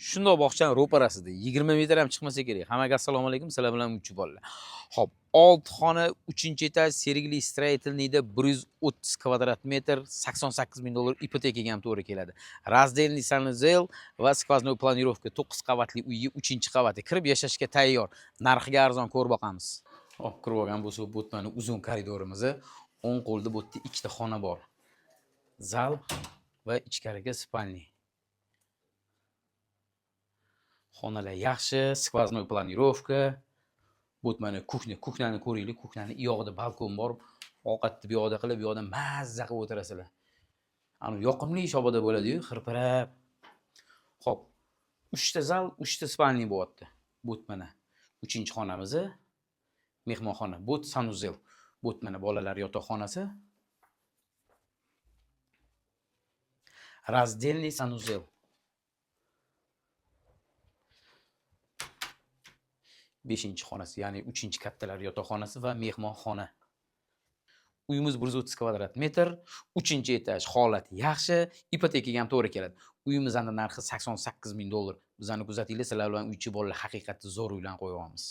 Shundoq bog'chani ro'parasida 20 metr ham chiqmasa kerak. Hammaga assalomu alaykum, sizlar bilan Uchi bolalar. Xo'p, 6 xona 3-etaj Sergeli Stроительныйda 130 kvadrat metr, $88,000 ipotekaga ham to'g'ri keladi. Раздельный санузел va skvoznoy planirovka 9 qavatli uyga 3-qavati kirib yashashga tayyor. Narxiga arzon ko'rib boqamiz. Hop, kirib olgan bo'lsa, bu yerda uzun koridorimizni 10 qo'lda bu yerda 2 ta xona bor. Zal va ichkariga spalniy. Xonalar yaxshi, skvoznoy planirovka. Bu mana kuxnyani ko'ringlar, kuxnyani iyog'ida balkon bor. Ovqatni bu yoqda qilib, bu yoqda mazza qilib o'tirasizlar. Ani yoqimli shoboda bo'ladi-yu, xirpirab. Xo'p, 3 ta zal, 3 ta spalniy bo'lyapti. Bu mana 3-xonamiz, mehmonxona, bu sanuzel. Bu mana bolalar yotoqxonasi. Раздельный санузел. 5-xonasi, ya'ni 3-kattalar yotoqxonasi va mehmonxona. Uyimiz 130 kvadrat metr, 3-etaj, holati yaxshi, ipotekaga ham to'g'ri keladi. Uyimizning narxi $88,000. Bizani kuzatinglar, sizlar bilan Uchi bolalar haqiqatda zo'r uylarni qo'yamiz.